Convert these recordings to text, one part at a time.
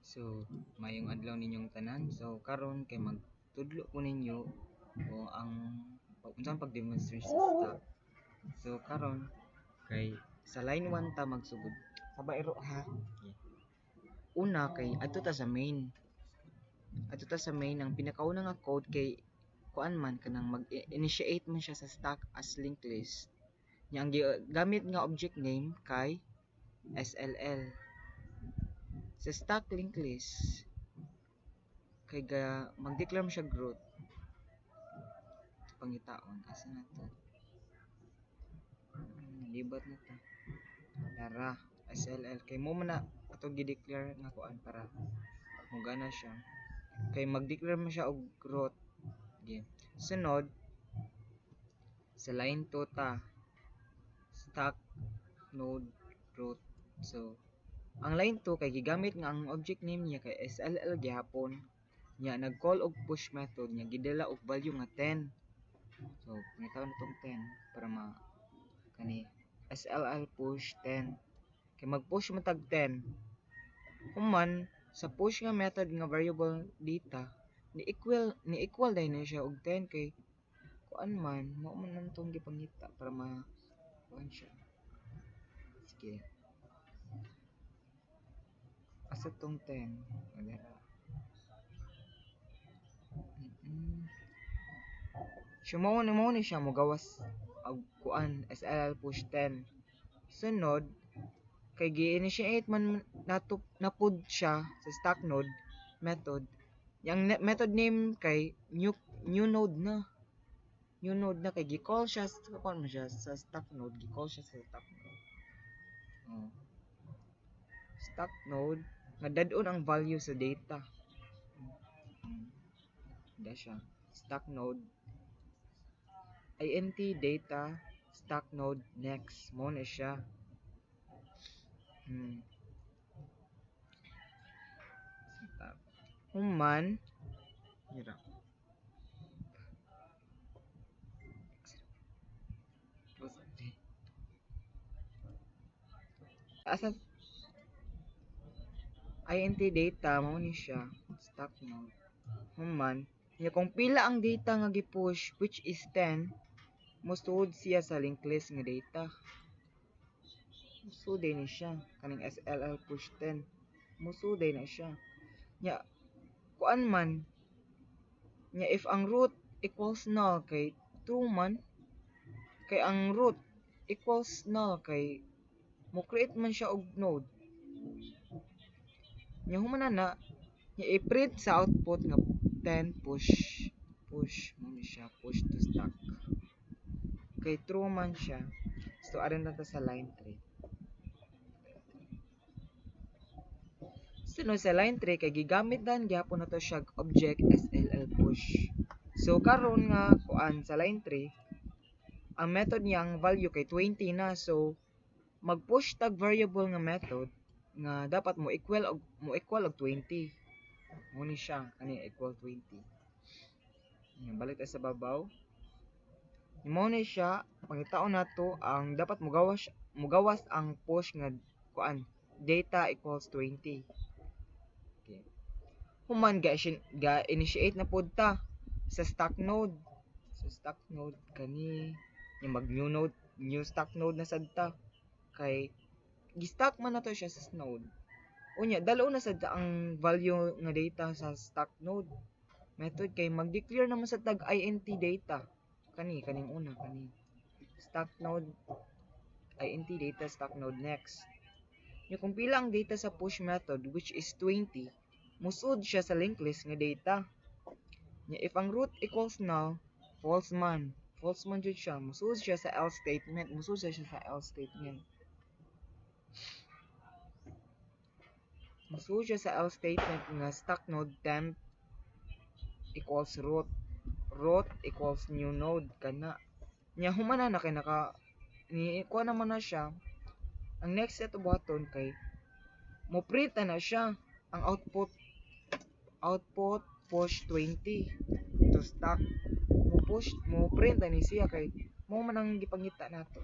So, mayong adlaw ninyong tanan. So, karon kay magtudlo ko ninyo o ang unsang pag-demonstrate sa stock. So, karon kay sa line 1 ta magsugod. Sabairo ha. Una kay adto ta sa main. Adto ta sa main ang pinakauna nga code kay kuan man kanang mag-initiate man siya sa stock as linked list. Nya ang gamit nga object name kay SLL. Sa stock linked list kay mag-declare mo siya growth. Pangitaon asa na to? Libat na to. Tara, SLL kay mo man na ato gi-declare nga kuan para mugana siya. Kay mag-declare mo siya og growth. Okay. Sunod sa line 2 ta stock node growth. So ang line 2 kay gigamit nga ang object name niya kay SLL gihapon. Nya nag-call og push method nya gidala og value nga 10. So pangitaw na tong 10 para kani SLL push 10. Kay mag-push mo tag 10. Human sa push nga method nga variable data ni equal dahil na siya og 10 kay kuan man mo man lang tong gipangita para kuan siya. Sige. Asa tong 10? So mo ni siya mogawas og kuan SLL push 10. Sunod kay gi-initiate man napud siya sa stock node method. Yang method name kay new node na. New node na kay gi-call siya kuan man siya sa stock node, gi-call siya sa stock node. Stock node nga dad-on ang value sa data. Da siya. Stock node int data stock node next mo na siya. Human hirap. Asa int data mo ni siya stock node. Human nya kung pila ang data nga gi-push which is 10 musuod siya sa linked list nga data. Musuday ni siya kaning SLL push 10. Musuday na siya. Nya kuan man nya if ang root equals null kay true man kay ang root equals null kay mo create man siya og node. Nya human na nya i-print sa output nga 10 push mo ni siya push to stock. Kay true man siya. So aron na ta sa line 3. Sunod sa line 3 kay gigamit dan gyapon nato siya object SLL push. So karon nga kuan sa line 3 ang method niya ang value kay 20 na. So mag-push tag variable nga method nga dapat mo equal og 20. Mo ni siya kani equal 20. Balik ta sa babaw. Mo ni siya pangitaon nato ang dapat mugawas ang push nga kuan data equals 20. Okay. Human ga initiate na pud ta sa stock node. Sa stock node kani yung mag new stock node na sad ta kay gi-stock man na to siya sa node. Unya dalo na sad ang value nga data sa stock node method kay mag-declare naman sa tag int data kaning una kani stock node int data stock node next. Yung kung pila ang data sa push method which is 20 musud siya sa linked list nga data. Nya if ang root equals null false man jud siya musud siya sa else statement Musuod siya sa else statement nga stock node temp equals root equals new node kana. Nya human na kay ni kuha naman na siya. Ang next set button kay mo print na siya ang output push 20 to stock. Mo print ni siya kay mo man ang gipangita nato.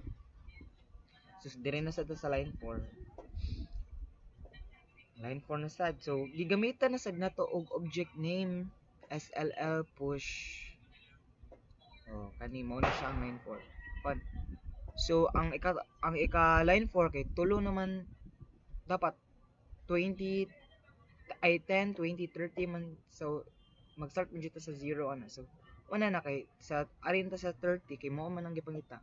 So dire na sa line 4. line 4 na sad. So gigamitan na sad nato og object name SLL push. Oh, kani mo na siya ang line 4. Pan. So ang ika line 4 kay tulo naman dapat 20 ay 10, 20, 30 man. So mag-start mo dito sa 0 ana. So una na kay sa arin ta sa 30 kay mo man ang gipangita.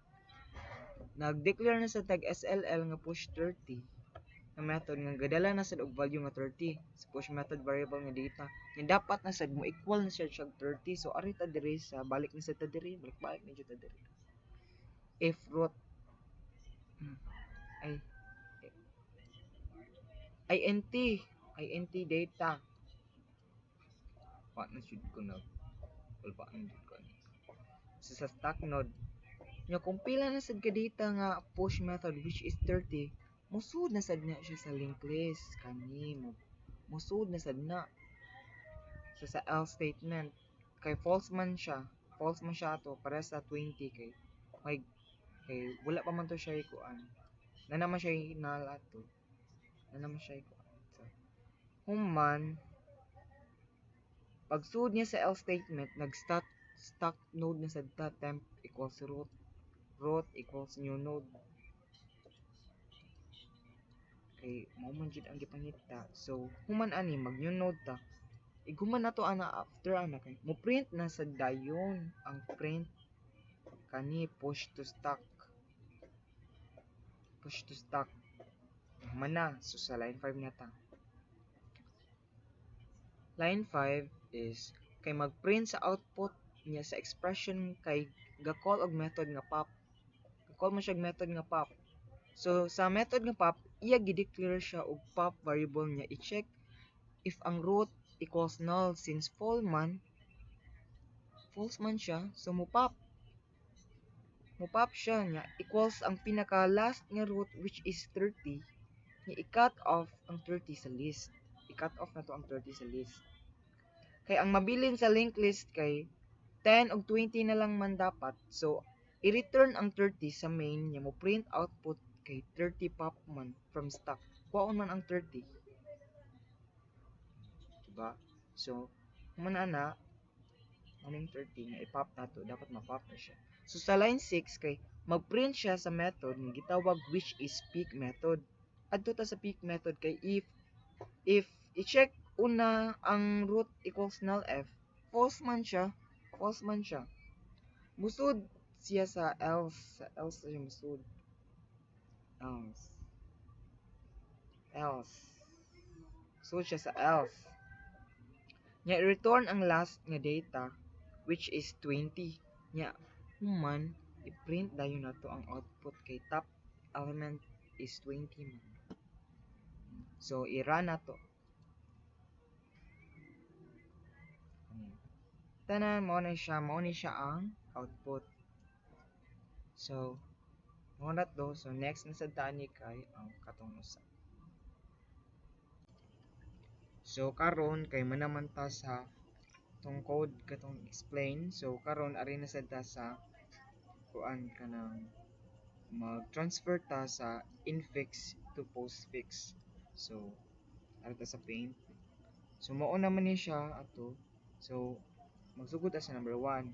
Nag-declare na sa tag SLL nga push 30 na method nga gadala na sad og value nga 30 sa push method variable nga data. Nga dapat na sad mo equal na siya 30. So ari ta diri sa balik ni sa ta diri, balik ni ta diri. If root ay int data pa na should ko na pa na jud ko so sa stack node nya kung pila na sad ka data nga push method which is 30 musud na sad na siya sa linked list kani mo musud na sad na so sa else statement kay false man siya ato para sa 20 kay wala pa man to siya ikuan na naman siya nalato na naman siya ikuan so human pagsud niya sa else statement stack node na sad ta temp equals root equals new node kay mao man jud ang gipangita so human ani mag new node ta iguman nato ana after ana kay mo print na sa dayon ang print kani push to stack human na so sa line 5 na ta line 5 is kay mag-print sa output niya sa expression kay ga-call og method nga pop ga-call man siya method nga pop so sa method nga pop iya gi-declare siya og pop variable niya i-check if ang root equals null since false man siya so mo pop siya niya equals ang pinaka last nga root which is 30 niya i-cut off ang 30 sa list i-cut off na to ang 30 sa list kay ang mabilin sa linked list kay 10 ug 20 na lang man dapat so i-return ang 30 sa main niya mo print output kay 30 pop man from stock kuhaon man ang 30 diba so man ana anong 30 nga i-pop nato dapat ma-pop na siya so sa line 6 kay mag-print siya sa method nga gitawag which is peak method adto ta sa peak method kay if i-check una ang root equals null f false man siya musud siya sa else siya musud else so siya sa else nya i-return ang last nga data which is 20 nya human i-print dayon nato ang output kay top element is 20 man so i-run nato tanan mo ni siya ang output so mo na to so next na sa tani kay ang katong usa so karon kay manaman ta sa tong code katong explain so karon ari na sad ta sa kuan kanang mag-transfer ta sa infix to postfix so ari ta sa paint so mao naman ni siya ato so magsugod ta sa number 1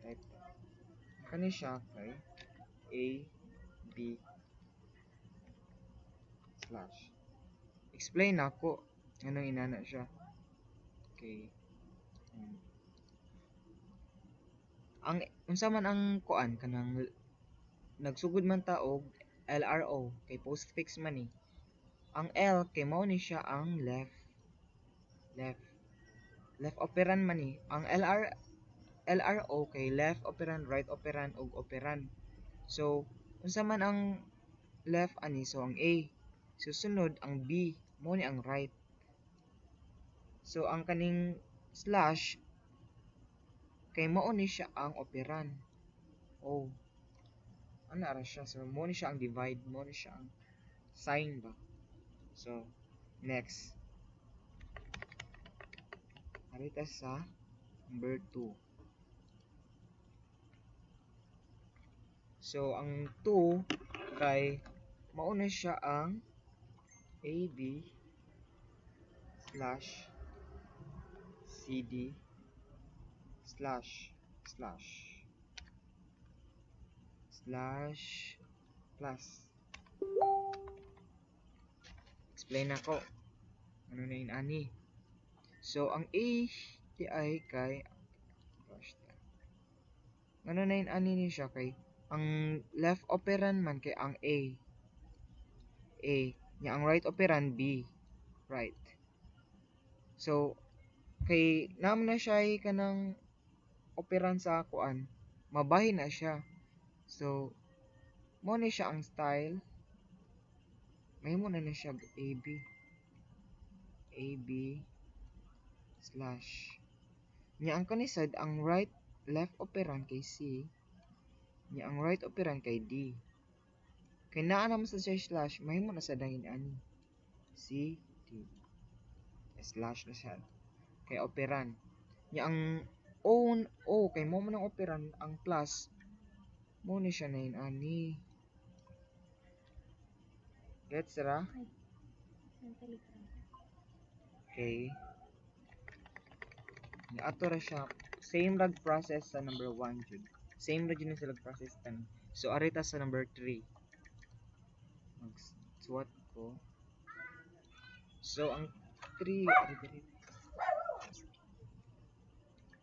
type kani siya kay a b slash explain ako anong inana siya okay ang unsa man ang kuan kanang nagsugod man ta og LRO kay postfix man ni ang L kay mao ni siya ang left operand man ni ang LRO kay left operand right operand ug operand so unsa man ang left ani so ang A susunod ang B mo ni ang right so ang kaning slash kay mao ni siya ang operand ano ra siya so mo ni siya ang divide mo ni siya ang sign ba so next arita sa number 2 so ang 2 kay mao na siya ang AB slash CD slash plus. Explain ako ano na yun ani. So ang A di ay kay ano na yun ani ni siya kay ang left operand man kay ang A nya ang right operand B, right. So kay naman na siya ay kanang operand sa kuan, mabahin na siya. So mo na siya ang style, may mo na siya AB slash nya ang kanisad ang left operand kay C, nya ang right operand kay D. Kay naa naman sa slash, may mo na sa dangin ani C D slash na siya kay operand nya ang O kay mo man ang operand ang plus mo ni siya na yun ani. Gets ra? Okay. Ato ra siya. Same lag process sa number 1 jud. Same ra jud sila process tan. So arita sa number 3. Mag-swat ko. So ang 3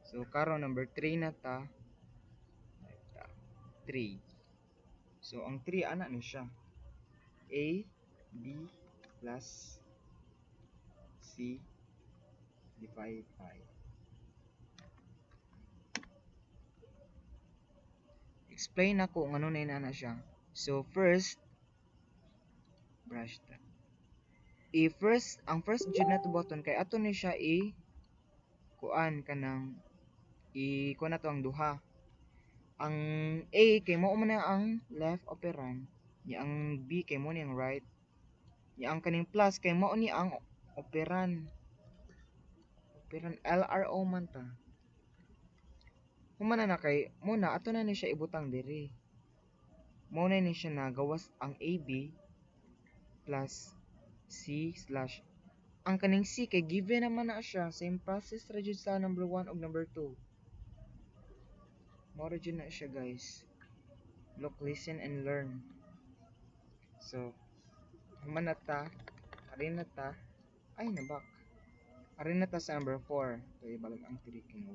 so karon number 3 na ta. 3. So ang 3 ana ni siya. A B plus C divide by. Explain ako kung ano na inana siya. So first brush ta. Ang first jud na to button kay ato ni siya kuan kanang kuan na to ang duha. Ang A kay mao man ang left operand, nya ang B kay mo ni ang right, nya ang kaning plus kay mao ni ang operand LRO man ta. Humana na kay muna ato na ni siya ibutang diri. Mao na ni siya na gawas ang AB plus C slash ang kaning C kay given naman na siya, same process ra jud sa number 1 ug number 2. Mao ra jud na siya guys. Look, listen and learn. So humana ta ari na ta ay nabak. Ari na ta sa number 4. So ibalag ang 3 kay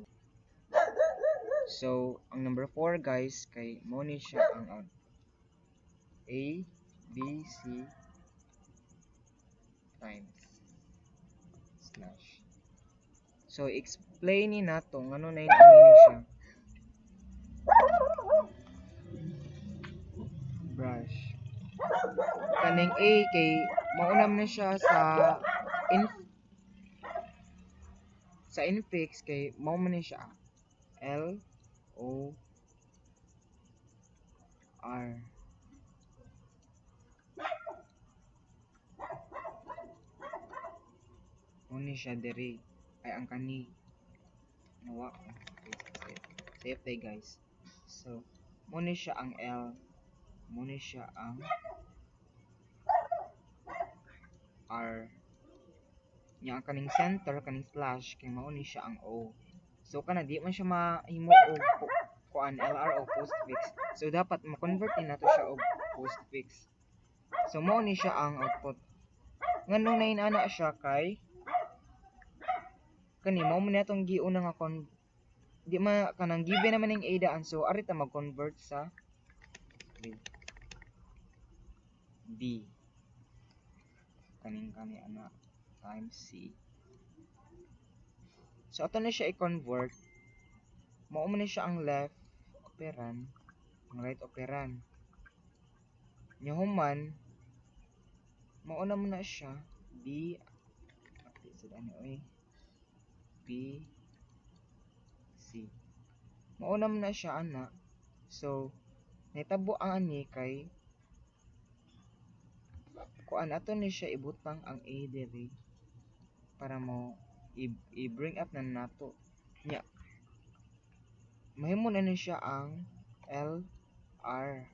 so, ang number 4 guys, kay mo ni siya ang A, B, C times slash. So, explain ni nato ano na yun ni siya. Brush. Kaning A kay maunam na siya sa infix kay mao man ni siya L O R. Muni siya diri ay ang kani nawa. Save tayo guys. So muni siya ang L, muni siya ang R, nya ang kaning center kaning slash kay mao ni siya ang O. So kana di man siya mahimo og kuan LR o postfix. So dapat ma-convert din nato siya og postfix. So mao ni siya ang output. Nganong na inana siya kay kani mao man natong giuna nga di man kanang given naman ning A daan, so ari ta mag-convert sa D kaning ana times C. So ato na siya i-convert. Mao man siya ang left operand, ang right operand. Nya human mao na man na siya B B C. Mao na man na siya ana. So nitabo ang ani kay kuan ato ni siya ibutang ang A diri para mo i-bring up na nato nya mahimo na ni siya ang LR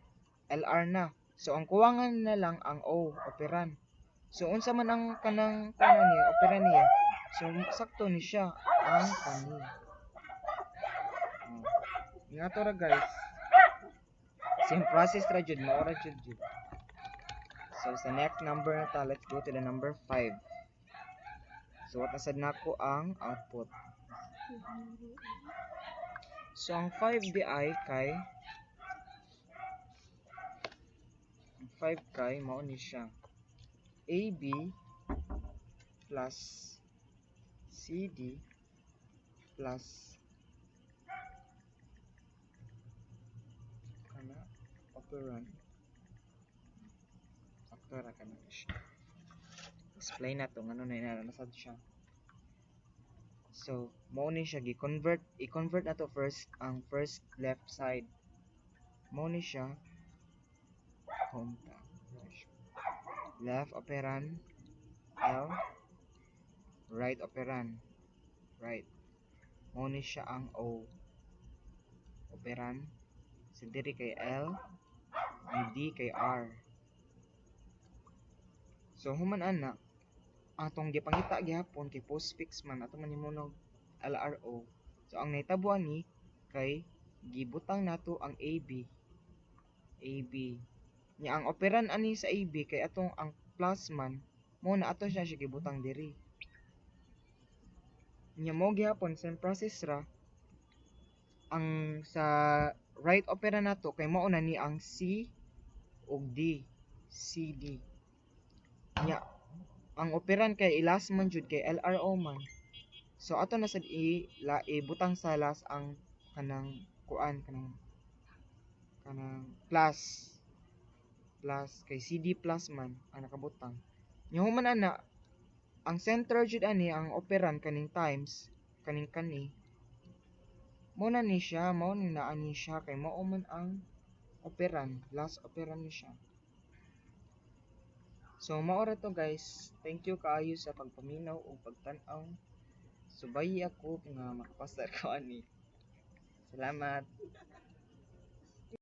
na So ang kuwangan na lang ang O, operan. So unsa man ang kanang kuwangan niya, operan niya. So sakto ni siya ang kani. Nga to ra guys. Same process ra jud, mao ra jud. So sa next number na ta, let's go to the number 5. So what asad nako ang output. So ang 5 di ay kay 5 kay mao ni siya AB plus CD plus kana operand factor ra kana siya. Explain na to ngano na nasad siya. So mao ni siya i-convert na to first ang first left side. Mao ni siya hometown. Left operand L, right operand right. Mao ni siya ang O operand. So diri kay L, ang D kay R. So human ana atong gipangita gihapon kay postfix man ato man himunog LRO. So ang nahitabuan ni kay gibutang nato ang AB. Nya ang operan ani sa AB kay atong ang plus man mo na ato siya gibutang diri. Nya mo gihapon same process ra ang sa right opera nato kay mao na ni ang C ug D, CD. Nya ang operan kay ilas man jud kay LRO man. So ato na sad ibutang sa last ang kanang kuan kanang plus kay CD plus man ang nakabutang. Nya human ana ang center jud ani ang operan kaning times kaning kani mo na ni siya mao ni naa ni siya kay mao man ang operan last operan ni siya. So mao ra to guys. Thank you kaayo sa pagpaminaw o pagtan-aw. Subayi ako nga makapasar ko ani. Salamat.